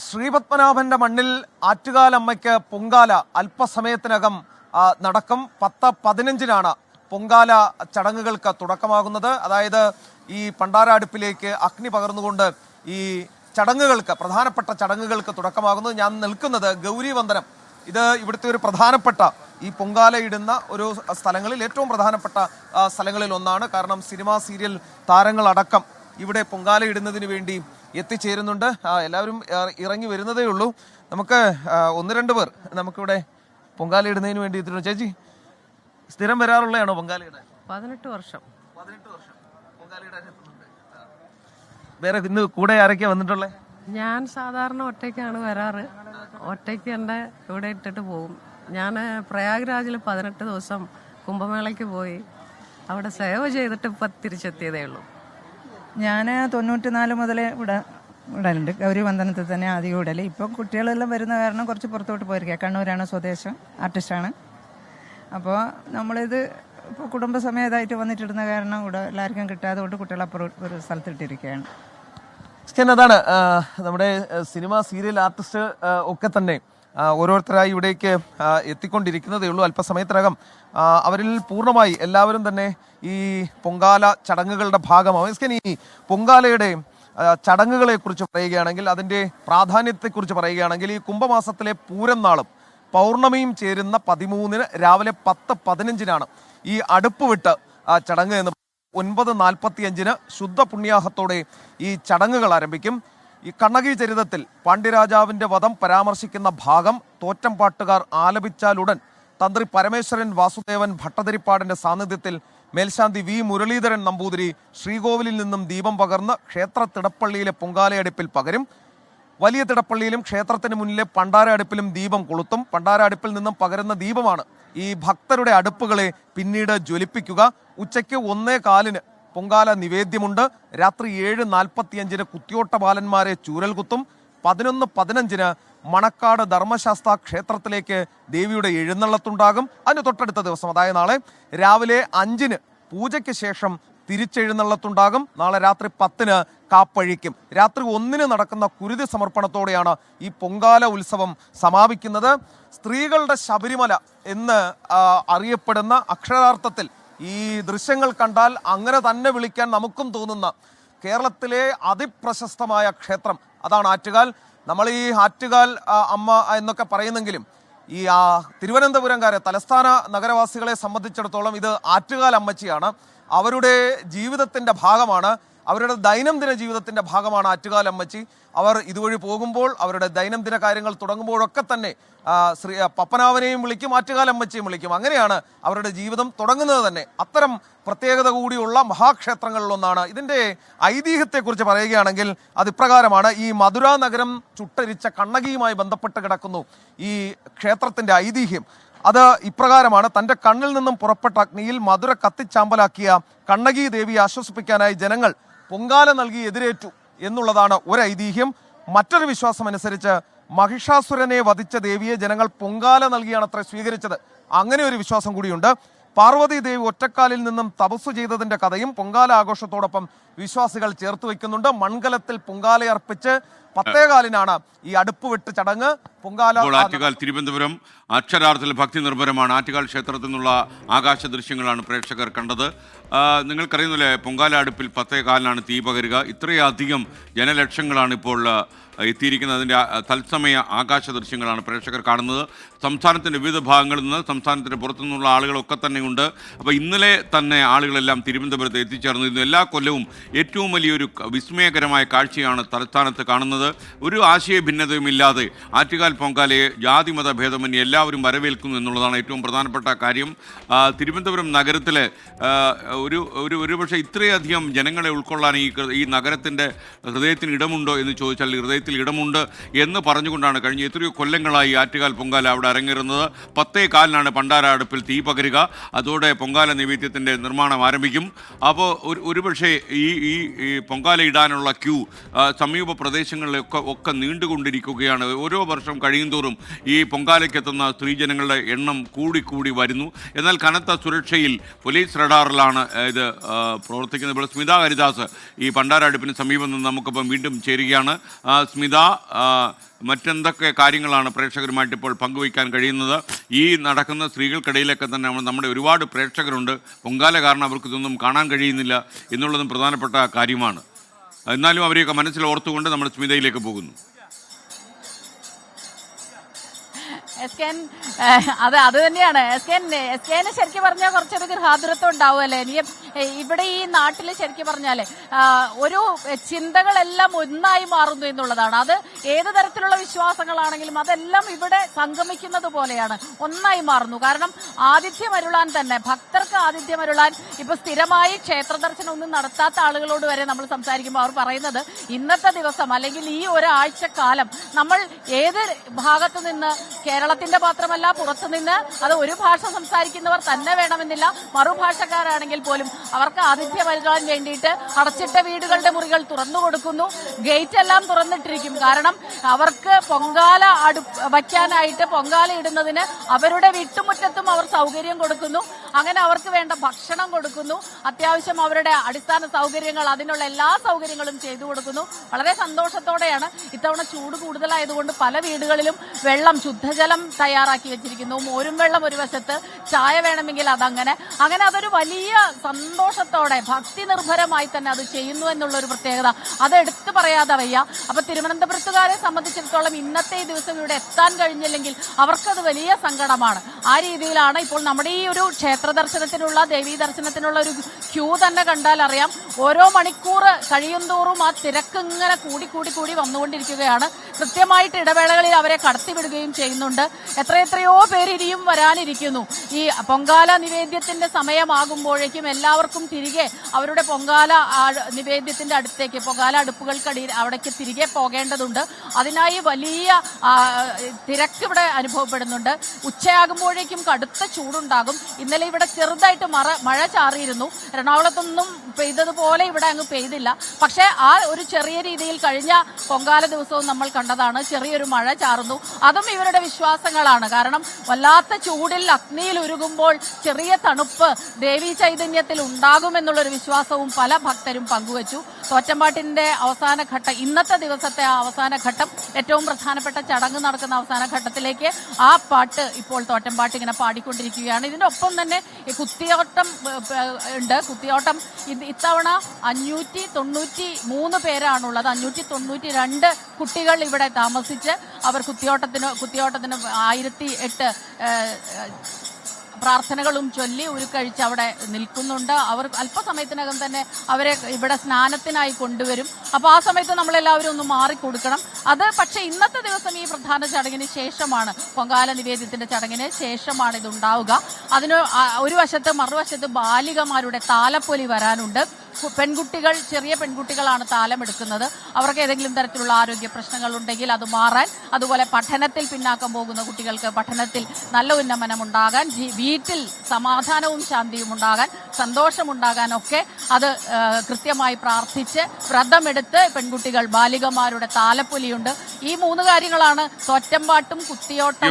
ശ്രീപത്മനാഭന്റെ മണ്ണിൽ ആറ്റുകാലമ്മയ്ക്ക് പൊങ്കാല അല്പസമയത്തിനകം നടക്കും. 10:15 പൊങ്കാല ചടങ്ങുകൾക്ക് തുടക്കമാകുന്നത്. അതായത് ഈ പണ്ടാര അടുപ്പിലേക്ക് അഗ്നി പകർന്നുകൊണ്ട് ഈ ചടങ്ങുകൾക്ക്, പ്രധാനപ്പെട്ട ചടങ്ങുകൾക്ക് തുടക്കമാകുന്നത്. ഞാൻ നിൽക്കുന്നത് ഗൗരി വന്ദനം, ഇത് ഇവിടുത്തെ ഒരു പ്രധാനപ്പെട്ട ഈ പൊങ്കാല ഇടുന്ന ഒരു സ്ഥലങ്ങളിൽ ഏറ്റവും പ്രധാനപ്പെട്ട സ്ഥലങ്ങളിൽ ഒന്നാണ്. കാരണം സിനിമ സീരിയൽ താരങ്ങളടക്കം ഇവിടെ പൊങ്കാല ഇടുന്നതിന് വേണ്ടി എത്തിച്ചേരുന്നുണ്ട്. എല്ലാവരും ഇറങ്ങി വരുന്നതേ ഉള്ളൂ. നമുക്ക് 1-2 പേർ നമുക്കിവിടെ പൊങ്കാല ഇടുന്നതിന് വേണ്ടി എത്തിയിട്ടുണ്ട്. ചേച്ചി, സ്ഥിരം വരാറുള്ളതാണോ പൊങ്കാല ഇടാൻ? 18 വർഷം പൊങ്കാല ഇടാൻ എത്തുന്നുണ്ട്. വേറെ ഇന്ന് കൂടെ ആരൊക്കെയാ വന്നിട്ടുള്ളത്? ഞാൻ സാധാരണ ഒറ്റയ്ക്കാണ് വരാറ്. ഒറ്റയ്ക്ക് എൻ്റെ ഇവിടെ ഇട്ടിട്ട് പോകും. ഞാൻ പ്രയാഗ്രാജിൽ 18 ദിവസം കുംഭമേളയ്ക്ക് പോയി അവിടെ സേവ ചെയ്തിട്ട് ഇപ്പം തിരിച്ചെത്തിയതേ ഉള്ളൂ. ഞാൻ 94 മുതൽ ഇവിടെ ഇടലുണ്ട്. ഗൗരി വന്ദനത്തിൽ തന്നെ ആദ്യം ഇടൽ. ഇപ്പം കുട്ടികളെല്ലാം വരുന്ന കാരണം കുറച്ച് പുറത്തോട്ട് പോയിരിക്കുക. കണ്ണൂരാണ് സ്വദേശം, ആർട്ടിസ്റ്റാണ്. അപ്പോൾ നമ്മളിത് ഇപ്പോൾ കുടുംബസമേതമായിട്ട് വന്നിട്ടിടുന്ന കാരണം ഇവിടെ എല്ലാവർക്കും കിട്ടാതെ കൊണ്ട് കുട്ടികളപ്പുറം ഒരു സ്ഥലത്തിട്ടിരിക്കുകയാണ്. അതാണ് നമ്മുടെ സിനിമ സീരിയൽ ആർട്ടിസ്റ്റ് ഒക്കെ തന്നെ ഓരോരുത്തരായി ഇവിടേക്ക് എത്തിക്കൊണ്ടിരിക്കുന്നതേ ഉള്ളൂ. അല്പസമയത്തിനകം അവരിൽ പൂർണ്ണമായി എല്ലാവരും തന്നെ ഈ പൊങ്കാല ചടങ്ങുകളുടെ ഭാഗമാവും. ഈ പൊങ്കാലയുടെ ചടങ്ങുകളെ കുറിച്ച് പറയുകയാണെങ്കിൽ, അതിൻ്റെ പ്രാധാന്യത്തെക്കുറിച്ച് പറയുകയാണെങ്കിൽ, ഈ കുംഭമാസത്തിലെ പൂരം നാളും പൗർണമിയും ചേരുന്ന 13-ന് രാവിലെ 10:15 ഈ അടുപ്പ് വിട്ട് ചടങ്ങ് എന്ന് 9:45 ശുദ്ധ പുണ്യാഹത്തോടെ ഈ ചടങ്ങുകൾ ആരംഭിക്കും. ഈ കണ്ണകി ചരിതത്തിൽ പാണ്ഡ്യരാജാവിൻ്റെ വധം പരാമർശിക്കുന്ന ഭാഗം തോറ്റം പാട്ടുകാർ ആലപിച്ചാലുടൻ തന്ത്രി പരമേശ്വരൻ വാസുദേവൻ ഭട്ടതിരിപ്പാടിൻ്റെ സാന്നിധ്യത്തിൽ മേൽശാന്തി വി മുരളീധരൻ നമ്പൂതിരി ശ്രീകോവിലിൽ നിന്നും ദീപം പകർന്ന് ക്ഷേത്ര തിടപ്പള്ളിയിലെ പൊങ്കാലയടുപ്പിൽ പകരും. വലിയ തിടപ്പള്ളിയിലും ക്ഷേത്രത്തിന് മുന്നിലെ പണ്ടാര അടുപ്പിലും ദീപം കൊളുത്തും. പണ്ടാര അടുപ്പിൽ നിന്നും പകരുന്ന ദീപമാണ് ഈ ഭക്തരുടെ അടുപ്പുകളെ പിന്നീട് ജ്വലിപ്പിക്കുക. ഉച്ചയ്ക്ക് 1:15 പൊങ്കാല നിവേദ്യമുണ്ട്. രാത്രി 7:45 കുത്തിയോട്ട ബാലന്മാരെ ചൂരൽ കുത്തും. 11:15 മണക്കാട് ധർമ്മശാസ്ത്ര ക്ഷേത്രത്തിലേക്ക് ദേവിയുടെ എഴുന്നള്ളത്തുണ്ടാകും. അതിന് തൊട്ടടുത്ത ദിവസം, അതായത് നാളെ രാവിലെ 5-ന് പൂജയ്ക്ക് ശേഷം തിരിച്ചെഴുന്നള്ളത്തുണ്ടാകും. നാളെ രാത്രി 10-ന് കാപ്പഴിക്കും. രാത്രി 1-ന് നടക്കുന്ന കുരുതി സമർപ്പണത്തോടെയാണ് ഈ പൊങ്കാല ഉത്സവം സമാപിക്കുന്നത്. സ്ത്രീകളുടെ ശബരിമല എന്ന് അറിയപ്പെടുന്ന, അക്ഷരാർത്ഥത്തിൽ ഈ ദൃശ്യങ്ങൾ കണ്ടാൽ അങ്ങനെ തന്നെ വിളിക്കാൻ നമുക്കും തോന്നുന്ന കേരളത്തിലെ അതിപ്രശസ്തമായ ക്ഷേത്രം അതാണ് ആറ്റുകാൽ. നമ്മൾ ഈ ആറ്റുകാൽ അമ്മ എന്നൊക്കെ പറയുന്നെങ്കിലും ഈ തിരുവനന്തപുരംകാരെ, തലസ്ഥാന നഗരവാസികളെ സംബന്ധിച്ചിടത്തോളം ഇത് ആറ്റുകാൽ അമ്മച്ചിയാണ്. അവരുടെ ജീവിതത്തിൻ്റെ ഭാഗമാണ്, അവരുടെ ദൈനംദിന ജീവിതത്തിൻ്റെ ഭാഗമാണ് ആറ്റുകാൽ അമ്മച്ചി. അവർ ഇതുവഴി പോകുമ്പോൾ, അവരുടെ ദൈനംദിന കാര്യങ്ങൾ തുടങ്ങുമ്പോഴൊക്കെ തന്നെ പപ്പനാവനെയും വിളിക്കും, ആറ്റുകാൽ അമ്മച്ചിയും വിളിക്കും. അങ്ങനെയാണ് അവരുടെ ജീവിതം തുടങ്ങുന്നത് തന്നെ. അത്തരം പ്രത്യേകത കൂടിയുള്ള മഹാക്ഷേത്രങ്ങളിലൊന്നാണ്. ഇതിൻ്റെ ഐതിഹ്യത്തെക്കുറിച്ച് പറയുകയാണെങ്കിൽ അത് ഇപ്രകാരമാണ്. ഈ മധുര നഗരം ചുട്ടരിച്ച കണ്ണകിയുമായി ബന്ധപ്പെട്ട് കിടക്കുന്നു ഈ ക്ഷേത്രത്തിൻ്റെ ഐതിഹ്യം. അത് ഇപ്രകാരമാണ്. തൻ്റെ കണ്ണിൽ നിന്നും പുറപ്പെട്ട അഗ്നിയിൽ മധുര കത്തിച്ചാമ്പലാക്കിയ കണ്ണകി ദേവിയെ ആശ്വസിപ്പിക്കാനായി ജനങ്ങൾ പൊങ്കാല നൽകി എതിരേറ്റു എന്നുള്ളതാണ് ഒരു ഐതിഹ്യം. മറ്റൊരു വിശ്വാസം അനുസരിച്ച് മഹിഷാസുരനെ വധിച്ച ദേവിയെ ജനങ്ങൾ പൊങ്കാല നൽകിയാണ് അത്ര സ്വീകരിച്ചത്. അങ്ങനെ ഒരു വിശ്വാസം കൂടിയുണ്ട്. പാർവതി ദേവി ഒറ്റക്കാലിൽ നിന്നും തപസ്സു ചെയ്തതിൻ്റെ കഥയും പൊങ്കാല ആഘോഷത്തോടൊപ്പം വിശ്വാസികൾ ചേർത്ത് വയ്ക്കുന്നുണ്ട്. മൺകലത്തിൽ പൊങ്കാലയർപ്പിച്ച് 10:15 ഈ അടുപ്പ് വെട്ട് ചടങ്ങ്. പൊങ്കാല ആറ്റുകാൽ തിരുവനന്തപുരം അക്ഷരാർത്ഥത്തിൽ ഭക്തി നിർഭരമാണ്. ആറ്റുകാൽ ക്ഷേത്രത്തിൽ നിന്നുള്ള ആകാശ ദൃശ്യങ്ങളാണ് പ്രേക്ഷകർ കണ്ടത്. നിങ്ങൾക്കറിയുന്നില്ലേ, പൊങ്കാല അടുപ്പിൽ 10:15 തീ പകരുക. ഇത്രയധികം ജനലക്ഷങ്ങളാണ് ഇപ്പോൾ എത്തിയിരിക്കുന്നത്. അതിൻ്റെ തത്സമയ ആകാശ ദൃശ്യങ്ങളാണ് പ്രേക്ഷകർ കാണുന്നത്. സംസ്ഥാനത്തിൻ്റെ വിവിധ ഭാഗങ്ങളിൽ നിന്ന്, സംസ്ഥാനത്തിൻ്റെ പുറത്തുനിന്നുള്ള ആളുകളൊക്കെ തന്നെയുണ്ട്. അപ്പോൾ ഇന്നലെ തന്നെ ആളുകളെല്ലാം തിരുവനന്തപുരത്ത് എത്തിച്ചേർന്നിരുന്നു. എല്ലാ കൊല്ലവും ഏറ്റവും വലിയൊരു വിസ്മയകരമായ കാഴ്ചയാണ് തലസ്ഥാനത്ത് കാണുന്നത്. ഒരു ആശയഭിന്നതയുമില്ലാതെ ആറ്റുകാൽ പൊങ്കാലയെ ജാതിമത ഭേദമന്യേ എല്ലാവരും വരവേൽക്കുന്നു എന്നുള്ളതാണ് ഏറ്റവും പ്രധാനപ്പെട്ട കാര്യം. തിരുവനന്തപുരം നഗരത്തിൽ ഒരുപക്ഷെ ഇത്രയധികം ജനങ്ങളെ ഉൾക്കൊള്ളാൻ ഈ നഗരത്തിൻ്റെ ഹൃദയത്തിന് ഇടമുണ്ടോ എന്ന് ചോദിച്ചാൽ ഹൃദയത്തിൽ ഇടമുണ്ട് എന്ന് പറഞ്ഞുകൊണ്ടാണ് കഴിഞ്ഞ എത്രയോ കൊല്ലങ്ങളായി ആറ്റുകാൽ പൊങ്കാല അവിടെ അരങ്ങേറുന്നത്. 10:15 പണ്ടാര അടുപ്പിൽ തീ പകരുക. അതോടെ പൊങ്കാല നൈവേദ്യത്തിൻ്റെ നിർമ്മാണം ആരംഭിക്കും. അപ്പോൾ ഒരുപക്ഷെ ഈ ഈ പൊങ്കാല ഇടാനുള്ള ക്യൂ സമീപ പ്രദേശങ്ങളിലൊക്കെ നീണ്ടുകൊണ്ടിരിക്കുകയാണ്. ഓരോ വർഷം കഴിയുന്തോറും ഈ പൊങ്കാലയ്ക്കെത്തുന്ന സ്ത്രീജനങ്ങളുടെ എണ്ണം കൂടി വരുന്നു. എന്നാൽ കനത്ത സുരക്ഷയിൽ പോലീസ് റഡാറിലാണ് ഇത് പ്രവർത്തിക്കുന്നത്. ഇപ്പോൾ സ്മിത ഹരിദാസ് ഈ പണ്ടാരടുപ്പിന് സമീപം നിന്ന് നമുക്കിപ്പം വീണ്ടും ചേരുകയാണ്. സ്മിത, മറ്റെന്തൊക്കെ കാര്യങ്ങളാണ് പ്രേക്ഷകരുമായിട്ട് ഇപ്പോൾ പങ്കുവയ്ക്കാൻ കഴിയുന്നത്? ഈ നടക്കുന്ന സ്ത്രീകൾക്കിടയിലൊക്കെ തന്നെ നമ്മുടെ ഒരുപാട് പ്രേക്ഷകരുണ്ട്. പൊങ്കാല കാരണം അവർക്ക് ഇതൊന്നും കാണാൻ കഴിയുന്നില്ല എന്നുള്ളതും പ്രധാനപ്പെട്ട കാര്യമാണ്. എന്നാലും അവരെയൊക്കെ മനസ്സിൽ ഓർത്തുകൊണ്ട് നമ്മൾ സ്മിതയിലേക്ക് പോകുന്നു. അത് തന്നെയാണ് എസ് കെന് ശരിക്കും പറഞ്ഞാൽ കുറച്ചൊരു ഗൃഹാതുരത്വം ഉണ്ടാവുമല്ലേ. ഇവിടെ ഈ നാട്ടിൽ ശരിക്കും പറഞ്ഞാൽ ഒരു ചിന്തകളെല്ലാം ഒന്നായി മാറുന്നു എന്നുള്ളതാണ്. അത് ഏത് തരത്തിലുള്ള വിശ്വാസങ്ങളാണെങ്കിലും അതെല്ലാം ഇവിടെ സംഗമിക്കുന്നത് പോലെയാണ്, ഒന്നായി മാറുന്നു. കാരണം ആതിഥ്യമരുളാൻ തന്നെ, ഭക്തർക്ക് ആതിഥ്യമരുളാൻ ഇപ്പൊ സ്ഥിരമായി ക്ഷേത്ര ദർശനം ഒന്നും നടത്താത്ത ആളുകളോട് വരെ നമ്മൾ സംസാരിക്കുമ്പോൾ അവർ പറയുന്നത് ഇന്നത്തെ ദിവസം അല്ലെങ്കിൽ ഈ ഒരാഴ്ചക്കാലം നമ്മൾ ഏത് ഭാഗത്തു നിന്ന്, കേരളത്തിന്റെ മാത്രമല്ല പുറത്തുനിന്ന്, അത് ഒരു ഭാഷ സംസാരിക്കുന്നവർ തന്നെ വേണമെന്നില്ല, മറുഭാഷക്കാരാണെങ്കിൽ പോലും അവർക്ക് ആതിഥ്യം നൽകാൻ വേണ്ടിയിട്ട് അടച്ചിട്ട വീടുകളുടെ മുറികൾ തുറന്നു കൊടുക്കുന്നു. ഗേറ്റ് എല്ലാം തുറന്നിട്ടിരിക്കും. കാരണം അവർക്ക് പൊങ്കാല വയ്ക്കാനായിട്ട്, പൊങ്കാല ഇടുന്നതിന് അവരുടെ വീട്ടുമുറ്റത്തും അവർ സൗകര്യം കൊടുക്കുന്നു. അങ്ങനെ അവർക്ക് വേണ്ട ഭക്ഷണം കൊടുക്കുന്നു. അത്യാവശ്യം അവരുടെ അടിസ്ഥാന സൗകര്യങ്ങൾ, അതിനുള്ള എല്ലാ സൗകര്യങ്ങളും ചെയ്തു കൊടുക്കുന്നു. വളരെ സന്തോഷത്തോടെയാണ്. ഇത്തവണ ചൂട് കൂടുതലായതുകൊണ്ട് പല വീടുകളിലും വെള്ളം, ശുദ്ധജലം തയ്യാറാക്കി വെച്ചിരിക്കുന്നു. മോരും വെള്ളം ഒരു വശത്ത്, ചായ വേണമെങ്കിൽ അതങ്ങനെ അതൊരു വലിയ സന്തോഷത്തോടെ ഭക്തി നിർഭരമായി തന്നെ അത് ചെയ്യുന്നു എന്നുള്ളൊരു പ്രത്യേകത അത് എടുത്തു പറയാതെ വയ്യ. അപ്പൊ തിരുവനന്തപുരത്തുകാരെ സംബന്ധിച്ചിടത്തോളം ഇന്നത്തെ ഈ ദിവസം ഇവിടെ എത്താൻ കഴിഞ്ഞില്ലെങ്കിൽ അവർക്കത് വലിയ സങ്കടമാണ്. ആ രീതിയിലാണ് ഇപ്പോൾ നമ്മുടെ ഈ ഒരു ക്ഷേത്ര ദർശനത്തിനുള്ള, ദേവീ ദർശനത്തിനുള്ള ഒരു ക്യൂ തന്നെ കണ്ടാൽ അറിയാം. ഓരോ മണിക്കൂർ കഴിയുന്തോറും ആ തിരക്ക് ഇങ്ങനെ കൂടി വന്നുകൊണ്ടിരിക്കുകയാണ്. കൃത്യമായിട്ട് ഇടവേളകളിൽ അവരെ കടത്തിവിടുകയും ചെയ്യുന്നുണ്ട്. എത്രയോ പേര് ഇനിയും വരാനിരിക്കുന്നു. ഈ പൊങ്കാല നിവേദ്യത്തിന്റെ സമയമാകുമ്പോഴേക്കും എല്ലാവർക്കും തിരികെ അവരുടെ പൊങ്കാല നിവേദ്യത്തിന്റെ അടുത്തേക്ക്, പൊങ്കാല അടുപ്പുകൾക്കടിയിൽ അവിടേക്ക് തിരികെ പോകേണ്ടതുണ്ട്. അതിനായി വലിയ തിരക്ക് ഇവിടെ അനുഭവപ്പെടുന്നുണ്ട്. ഉച്ചയാകുമ്പോഴേക്കും കടുത്ത ചൂടുണ്ടാകും. ഇന്നലെ ഇവിടെ ചെറുതായിട്ട് മഴ ചാറിയിരുന്നു. എറണാകുളത്തൊന്നും പെയ്തതുപോലെ ഇവിടെ അങ്ങ് പെയ്തില്ല. പക്ഷേ ആ ഒരു ചെറിയ രീതിയിൽ കഴിഞ്ഞ പൊങ്കാല ദിവസവും നമ്മൾ കണ്ടതാണ്. ചെറിയൊരു മഴ ചാറുന്നു. അതും ഇവരുടെ വിശ്വാസങ്ങളാണ്. കാരണം വല്ലാത്ത ചൂടിൽ അഗ്നിയിൽ ഉരുകുമ്പോൾ ചെറിയ തണുപ്പ് ദേവീ ചൈതന്യത്തിൽ ഉണ്ടാകുമെന്നുള്ളൊരു വിശ്വാസവും പല ഭക്തരും പങ്കുവച്ചു. തോറ്റമ്പാട്ടിന്റെ അവസാന ഘട്ടം, ഇന്നത്തെ ദിവസത്തെ ആ അവസാന ഘട്ടം, ഏറ്റവും പ്രധാനപ്പെട്ട ചടങ്ങ് നടക്കുന്ന അവസാന ഘട്ടത്തിലേക്ക് ആ പാട്ട് ഇപ്പോൾ തോറ്റമ്പാട്ട് ഇങ്ങനെ പാടിക്കൊണ്ടിരിക്കുകയാണ്. ഇതിന്റെ ഒപ്പം തന്നെ ഈ കുത്തിയോട്ടം ഉണ്ട്. കുത്തിയോട്ടം ഇത്തവണ 593 പേരാണുള്ളത്. 592 കുട്ടികൾ ഇവിടെ താമസിച്ച് അവർ കുത്തിയോട്ടത്തിന് 1008 പ്രാർത്ഥനകളും ചൊല്ലി ഉരുക്കഴിച്ച് അവിടെ നിൽക്കുന്നുണ്ട്. അവർ അല്പസമയത്തിനകം തന്നെ അവരെ ഇവിടെ സ്നാനത്തിനായി കൊണ്ടുവരും. അപ്പോൾ ആ സമയത്ത് നമ്മളെല്ലാവരും ഒന്ന് മാറിക്കൊടുക്കണം. അത് പക്ഷേ ഇന്നത്തെ ദിവസം ഈ പ്രധാന ചടങ്ങിന് ശേഷമാണ്, പൊങ്കാല നിവേദ്യത്തിന്റെ ചടങ്ങിന് ശേഷമാണ് ഇതുണ്ടാവുക. അതിന് ഒരു വശത്ത്, മറുവശത്ത് ബാലികമാരുടെ താലപ്പൊലി വരാനുണ്ട്. പെൺകുട്ടികൾ, ചെറിയ പെൺകുട്ടികളാണ് താലമെടുക്കുന്നത്. അവർക്ക് ഏതെങ്കിലും തരത്തിലുള്ള ആരോഗ്യ പ്രശ്നങ്ങൾ ഉണ്ടെങ്കിൽ അത് മാറാൻ, അതുപോലെ പഠനത്തിൽ പിന്നാക്കം പോകുന്ന കുട്ടികൾക്ക് പഠനത്തിൽ നല്ല ഉന്നമനം ഉണ്ടാകാൻ, വീട്ടിൽ സമാധാനവും ശാന്തിയും ഉണ്ടാകാൻ, സന്തോഷമുണ്ടാകാനൊക്കെ അത് കൃത്യമായി പ്രാർത്ഥിച്ച് വ്രതമെടുത്ത് പെൺകുട്ടികൾ, ബാലികമാരുടെ താലപ്പൊലിയുണ്ട്. ഈ 3 കാര്യങ്ങളാണ് തോറ്റമ്പാട്ടും കുത്തിയോട്ടം.